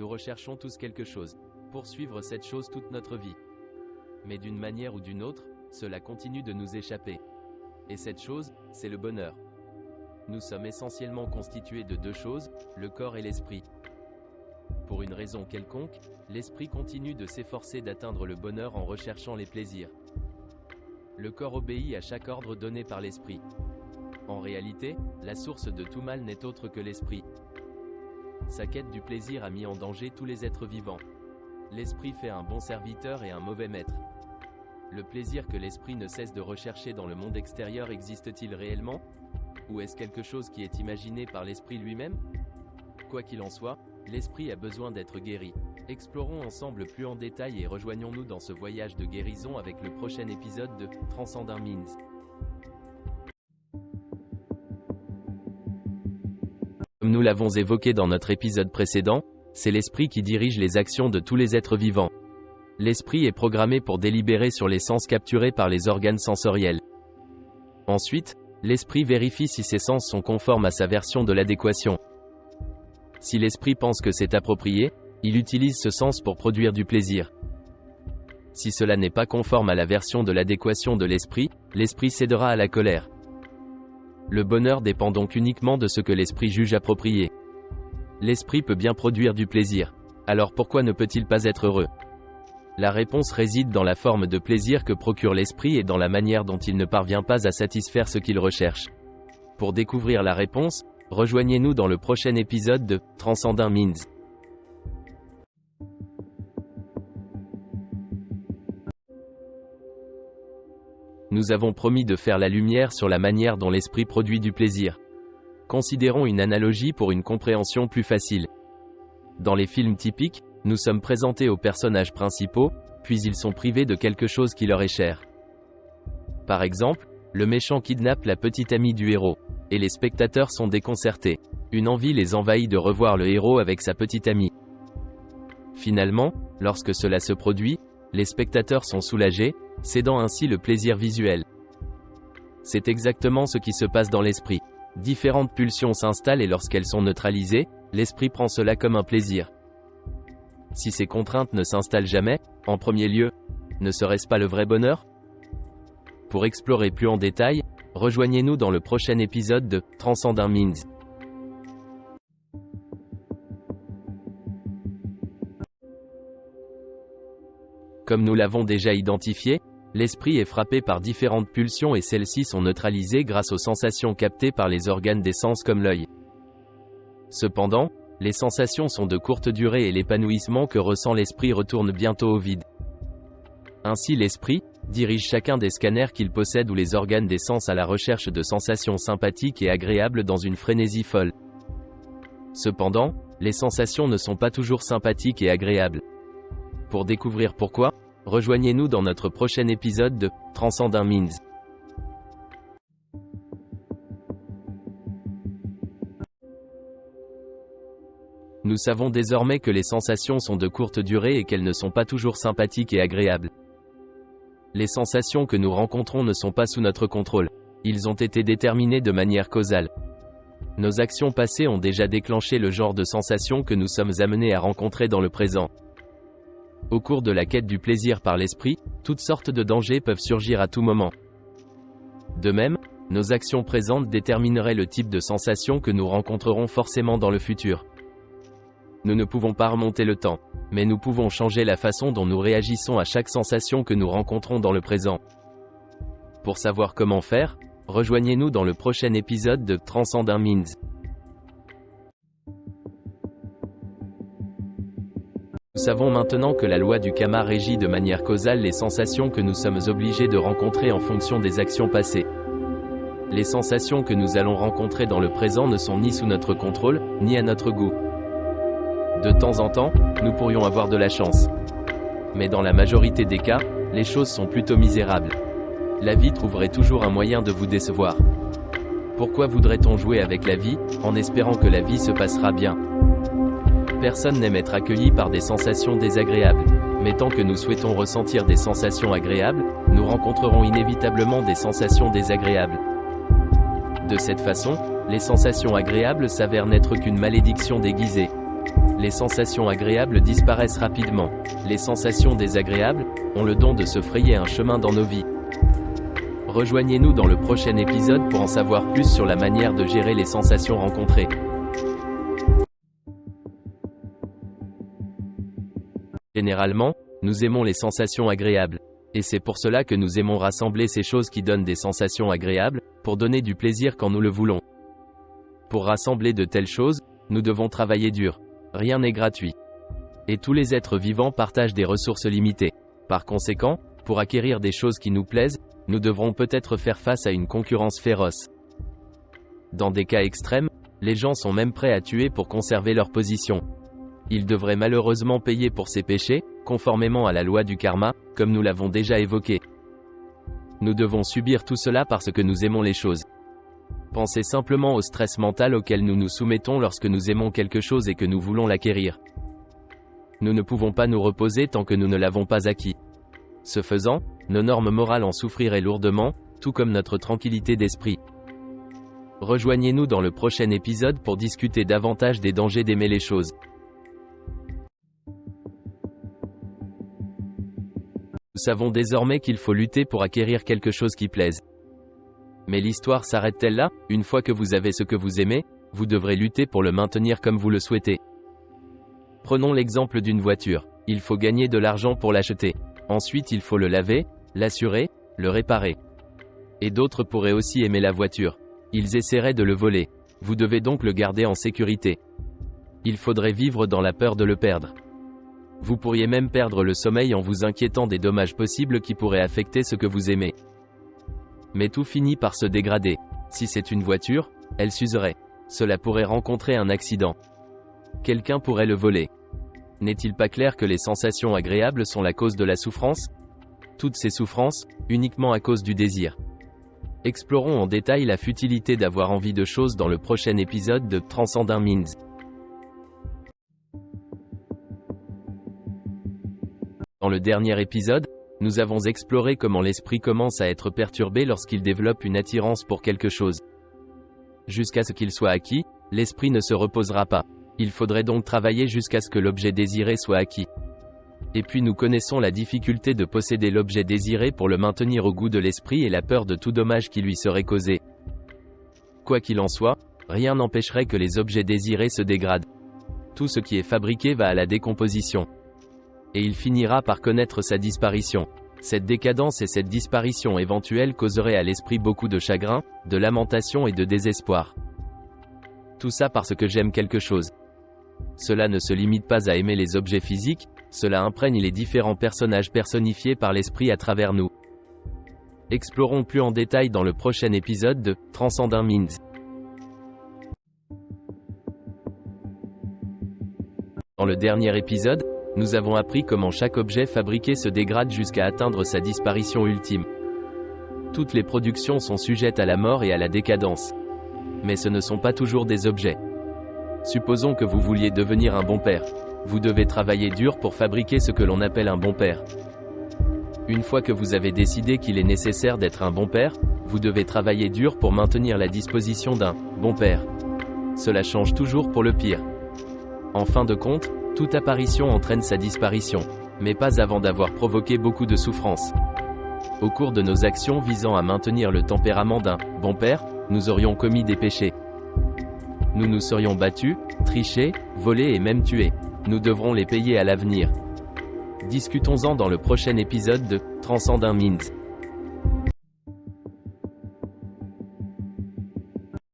Nous recherchons tous quelque chose. Poursuivre cette chose toute notre vie. Mais d'une manière ou d'une autre, cela continue de nous échapper. Et cette chose, c'est le bonheur. Nous sommes essentiellement constitués de deux choses, le corps et l'esprit. Pour une raison quelconque, l'esprit continue de s'efforcer d'atteindre le bonheur en recherchant les plaisirs. Le corps obéit à chaque ordre donné par l'esprit. En réalité, la source de tout mal n'est autre que l'esprit. Sa quête du plaisir a mis en danger tous les êtres vivants. L'esprit fait un bon serviteur et un mauvais maître. Le plaisir que l'esprit ne cesse de rechercher dans le monde extérieur existe-t-il réellement? Ou est-ce quelque chose qui est imaginé par l'esprit lui-même? Quoi qu'il en soit, l'esprit a besoin d'être guéri. Explorons ensemble plus en détail et rejoignons-nous dans ce voyage de guérison avec le prochain épisode de Transcending Minds. Comme nous l'avons évoqué dans notre épisode précédent, c'est l'esprit qui dirige les actions de tous les êtres vivants. L'esprit est programmé pour délibérer sur les sens capturés par les organes sensoriels. Ensuite, l'esprit vérifie si ces sens sont conformes à sa version de l'adéquation. Si l'esprit pense que c'est approprié, il utilise ce sens pour produire du plaisir. Si cela n'est pas conforme à la version de l'adéquation de l'esprit cédera à la colère. Le bonheur dépend donc uniquement de ce que l'esprit juge approprié. L'esprit peut bien produire du plaisir. Alors pourquoi ne peut-il pas être heureux? La réponse réside dans la forme de plaisir que procure l'esprit et dans la manière dont il ne parvient pas à satisfaire ce qu'il recherche. Pour découvrir la réponse, rejoignez-nous dans le prochain épisode de Transcending Minds. Nous avons promis de faire la lumière sur la manière dont l'esprit produit du plaisir. Considérons une analogie pour une compréhension plus facile. Dans les films typiques, nous sommes présentés aux personnages principaux, puis ils sont privés de quelque chose qui leur est cher. Par exemple, le méchant kidnappe la petite amie du héros, et les spectateurs sont déconcertés. Une envie les envahit de revoir le héros avec sa petite amie. Finalement, lorsque cela se produit, les spectateurs sont soulagés, cédant ainsi le plaisir visuel. C'est exactement ce qui se passe dans l'esprit. Différentes pulsions s'installent et lorsqu'elles sont neutralisées, l'esprit prend cela comme un plaisir. Si ces contraintes ne s'installent jamais, en premier lieu, ne serait-ce pas le vrai bonheur? Pour explorer plus en détail, rejoignez-nous dans le prochain épisode de Transcending Minds. Comme nous l'avons déjà identifié, l'esprit est frappé par différentes pulsions et celles-ci sont neutralisées grâce aux sensations captées par les organes des sens comme l'œil. Cependant, les sensations sont de courte durée et l'épanouissement que ressent l'esprit retourne bientôt au vide. Ainsi l'esprit dirige chacun des scanners qu'il possède ou les organes des sens à la recherche de sensations sympathiques et agréables dans une frénésie folle. Cependant, les sensations ne sont pas toujours sympathiques et agréables. Pour découvrir pourquoi, rejoignez-nous dans notre prochain épisode de Transcending Minds. Nous savons désormais que les sensations sont de courte durée et qu'elles ne sont pas toujours sympathiques et agréables. Les sensations que nous rencontrons ne sont pas sous notre contrôle. Ils ont été déterminés de manière causale. Nos actions passées ont déjà déclenché le genre de sensations que nous sommes amenés à rencontrer dans le présent. Au cours de la quête du plaisir par l'esprit, toutes sortes de dangers peuvent surgir à tout moment. De même, nos actions présentes détermineraient le type de sensations que nous rencontrerons forcément dans le futur. Nous ne pouvons pas remonter le temps, mais nous pouvons changer la façon dont nous réagissons à chaque sensation que nous rencontrons dans le présent. Pour savoir comment faire, rejoignez-nous dans le prochain épisode de Transcending Minds. Nous savons maintenant que la loi du karma régit de manière causale les sensations que nous sommes obligés de rencontrer en fonction des actions passées. Les sensations que nous allons rencontrer dans le présent ne sont ni sous notre contrôle, ni à notre goût. De temps en temps, nous pourrions avoir de la chance. Mais dans la majorité des cas, les choses sont plutôt misérables. La vie trouverait toujours un moyen de vous décevoir. Pourquoi voudrait-on jouer avec la vie, en espérant que la vie se passera bien? Personne n'aime être accueilli par des sensations désagréables. Mais tant que nous souhaitons ressentir des sensations agréables, nous rencontrerons inévitablement des sensations désagréables. De cette façon, les sensations agréables s'avèrent n'être qu'une malédiction déguisée. les sensations agréables disparaissent rapidement. Les sensations désagréables ont le don de se frayer un chemin dans nos vies. Rejoignez-nous dans le prochain épisode pour en savoir plus sur la manière de gérer les sensations rencontrées. Généralement, nous aimons les sensations agréables. Et c'est pour cela que nous aimons rassembler ces choses qui donnent des sensations agréables, pour donner du plaisir quand nous le voulons. Pour rassembler de telles choses, nous devons travailler dur. Rien n'est gratuit. Et tous les êtres vivants partagent des ressources limitées. Par conséquent, pour acquérir des choses qui nous plaisent, nous devrons peut-être faire face à une concurrence féroce. Dans des cas extrêmes, les gens sont même prêts à tuer pour conserver leur position. Ils devraient malheureusement payer pour ces péchés, conformément à la loi du karma, comme nous l'avons déjà évoqué. Nous devons subir tout cela parce que nous aimons les choses. Pensez simplement au stress mental auquel nous nous soumettons lorsque nous aimons quelque chose et que nous voulons l'acquérir. Nous ne pouvons pas nous reposer tant que nous ne l'avons pas acquis. Ce faisant, nos normes morales en souffriraient lourdement, tout comme notre tranquillité d'esprit. Rejoignez-nous dans le prochain épisode pour discuter davantage des dangers d'aimer les choses. Nous savons désormais qu'il faut lutter pour acquérir quelque chose qui plaise. Mais l'histoire s'arrête-t-elle là? Une fois que vous avez ce que vous aimez, vous devrez lutter pour le maintenir comme vous le souhaitez. Prenons l'exemple d'une voiture. Il faut gagner de l'argent pour l'acheter. Ensuite il faut le laver, l'assurer, le réparer. Et d'autres pourraient aussi aimer la voiture. Ils essaieraient de le voler. Vous devez donc le garder en sécurité. Il faudrait vivre dans la peur de le perdre. Vous pourriez même perdre le sommeil en vous inquiétant des dommages possibles qui pourraient affecter ce que vous aimez. Mais tout finit par se dégrader. Si c'est une voiture, elle s'userait. Cela pourrait rencontrer un accident. Quelqu'un pourrait le voler. N'est-il pas clair que les sensations agréables sont la cause de la souffrance? Toutes ces souffrances, uniquement à cause du désir. Explorons en détail la futilité d'avoir envie de choses dans le prochain épisode de Transcending Minds. Dans le dernier épisode, nous avons exploré comment l'esprit commence à être perturbé lorsqu'il développe une attirance pour quelque chose. Jusqu'à ce qu'il soit acquis, l'esprit ne se reposera pas. Il faudrait donc travailler jusqu'à ce que l'objet désiré soit acquis. Et puis nous connaissons la difficulté de posséder l'objet désiré pour le maintenir au goût de l'esprit et la peur de tout dommage qui lui serait causé. Quoi qu'il en soit, rien n'empêcherait que les objets désirés se dégradent. Tout ce qui est fabriqué va à la décomposition. Et il finira par connaître sa disparition. Cette décadence et cette disparition éventuelle causeraient à l'esprit beaucoup de chagrin, de lamentation et de désespoir. Tout ça parce que j'aime quelque chose. Cela ne se limite pas à aimer les objets physiques, cela imprègne les différents personnages personnifiés par l'esprit à travers nous. Explorons plus en détail dans le prochain épisode de Transcending Minds. Dans le dernier épisode, nous avons appris comment chaque objet fabriqué se dégrade jusqu'à atteindre sa disparition ultime. Toutes les productions sont sujettes à la mort et à la décadence. Mais ce ne sont pas toujours des objets. Supposons que vous vouliez devenir un bon père. Vous devez travailler dur pour fabriquer ce que l'on appelle un bon père. Une fois que vous avez décidé qu'il est nécessaire d'être un bon père, vous devez travailler dur pour maintenir la disposition d'un bon père. Cela change toujours pour le pire. En fin de compte, toute apparition entraîne sa disparition, mais pas avant d'avoir provoqué beaucoup de souffrance. Au cours de nos actions visant à maintenir le tempérament d'un bon père, nous aurions commis des péchés. Nous nous serions battus, trichés, volés et même tués. Nous devrons les payer à l'avenir. Discutons-en dans le prochain épisode de Transcending Minds.